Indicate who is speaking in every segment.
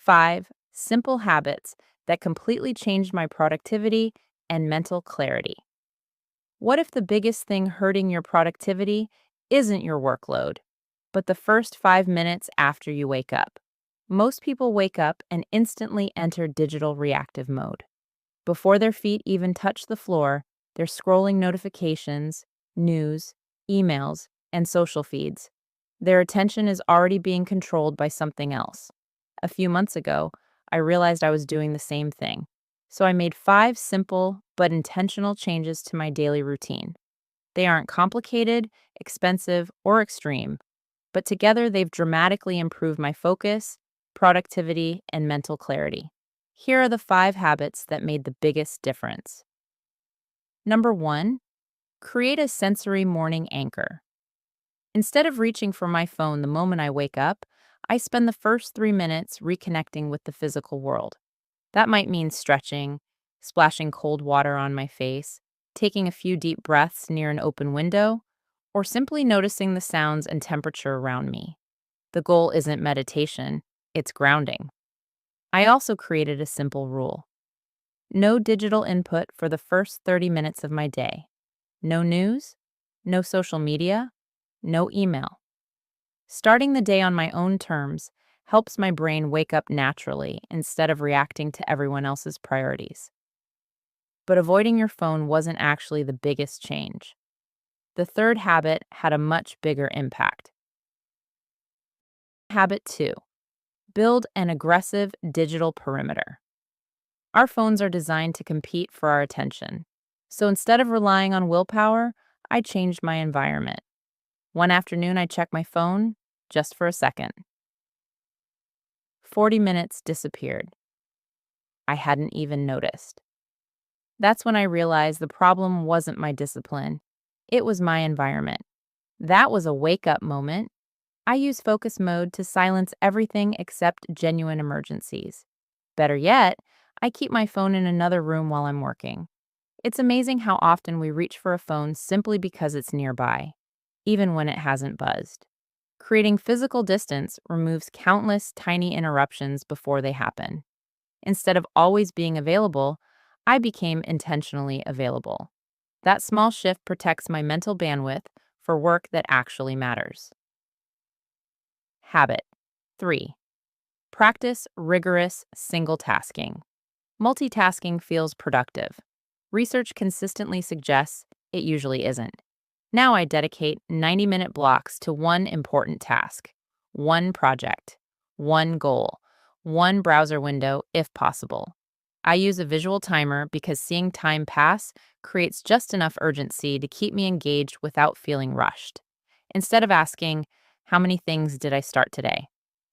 Speaker 1: 5 simple habits that completely changed my productivity and mental clarity. What if the biggest thing hurting your productivity isn't your workload, but the first 5 minutes after you wake up? Most people wake up and instantly enter digital reactive mode. Before their feet even touch the floor, they're scrolling notifications, news, emails, and social feeds. Their attention is already being controlled by something else. A few months ago, I realized I was doing the same thing. So I made 5 simple but intentional changes to my daily routine. They aren't complicated, expensive, or extreme, but together they've dramatically improved my focus, productivity, and mental clarity. Here are the 5 habits that made the biggest difference. Number 1, create a sensory morning anchor. Instead of reaching for my phone the moment I wake up, I spend the first 3 minutes reconnecting with the physical world. That might mean stretching, splashing cold water on my face, taking a few deep breaths near an open window, or simply noticing the sounds and temperature around me. The goal isn't meditation, it's grounding. I also created a simple rule. No digital input for the first 30 minutes of my day. No news, no social media, no email. Starting the day on my own terms helps my brain wake up naturally instead of reacting to everyone else's priorities. But avoiding your phone wasn't actually the biggest change. The third habit had a much bigger impact. Habit 2, build an aggressive digital perimeter. Our phones are designed to compete for our attention. So instead of relying on willpower, I changed my environment. One afternoon, I checked my phone just for a second. 40 minutes disappeared. I hadn't even noticed. That's when I realized the problem wasn't my discipline. It was my environment. That was a wake-up moment. I use focus mode to silence everything except genuine emergencies. Better yet, I keep my phone in another room while I'm working. It's amazing how often we reach for a phone simply because it's nearby, even when it hasn't buzzed. Creating physical distance removes countless tiny interruptions before they happen. Instead of always being available, I became intentionally available. That small shift protects my mental bandwidth for work that actually matters. Habit 3. Practice rigorous single tasking. Multitasking feels productive. Research consistently suggests it usually isn't. Now I dedicate 90-minute blocks to one important task, one project, one goal, one browser window if possible. I use a visual timer because seeing time pass creates just enough urgency to keep me engaged without feeling rushed. Instead of asking, how many things did I start today?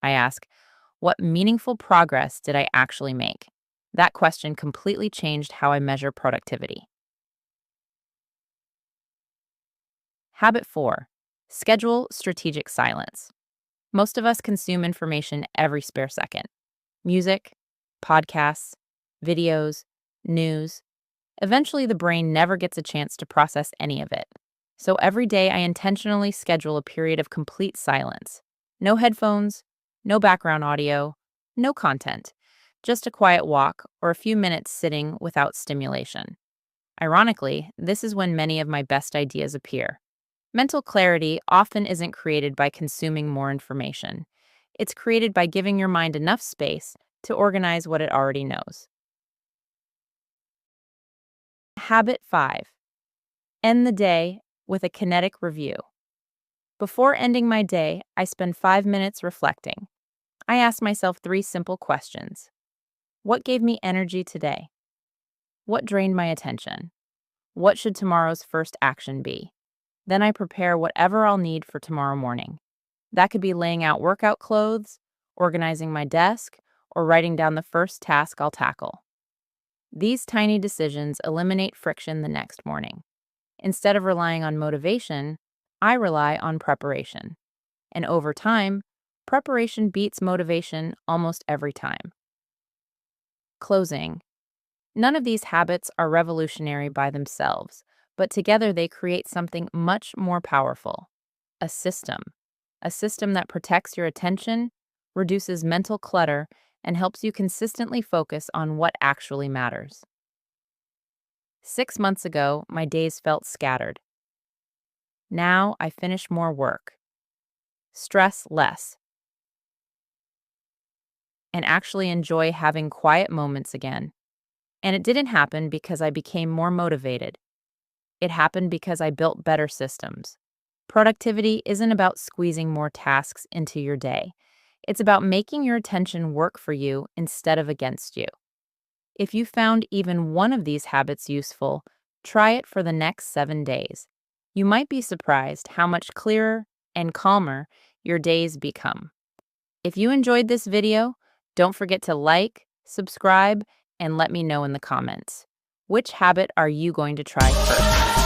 Speaker 1: I ask, what meaningful progress did I actually make? That question completely changed how I measure productivity. Habit 4. Schedule strategic silence. Most of us consume information every spare second. Music, podcasts, videos, news. Eventually, the brain never gets a chance to process any of it. So every day, I intentionally schedule a period of complete silence. No headphones, no background audio, no content. Just a quiet walk or a few minutes sitting without stimulation. Ironically, this is when many of my best ideas appear. Mental clarity often isn't created by consuming more information. It's created by giving your mind enough space to organize what it already knows. Habit 5. End the day with a kinetic review. Before ending my day, I spend 5 minutes reflecting. I ask myself 3 simple questions. What gave me energy today? What drained my attention? What should tomorrow's first action be? Then I prepare whatever I'll need for tomorrow morning. That could be laying out workout clothes, organizing my desk, or writing down the first task I'll tackle. These tiny decisions eliminate friction the next morning. Instead of relying on motivation, I rely on preparation. And over time, preparation beats motivation almost every time. Closing. None of these habits are revolutionary by themselves, but together they create something much more powerful. A system. A system that protects your attention, reduces mental clutter, and helps you consistently focus on what actually matters. 6 months ago, my days felt scattered. Now I finish more work, stress less, and actually enjoy having quiet moments again. And it didn't happen because I became more motivated. It happened because I built better systems. Productivity isn't about squeezing more tasks into your day. It's about making your attention work for you instead of against you. If you found even one of these habits useful, try it for the next 7 days. You might be surprised how much clearer and calmer your days become. If you enjoyed this video, don't forget to like, subscribe, and let me know in the comments. Which habit are you going to try first?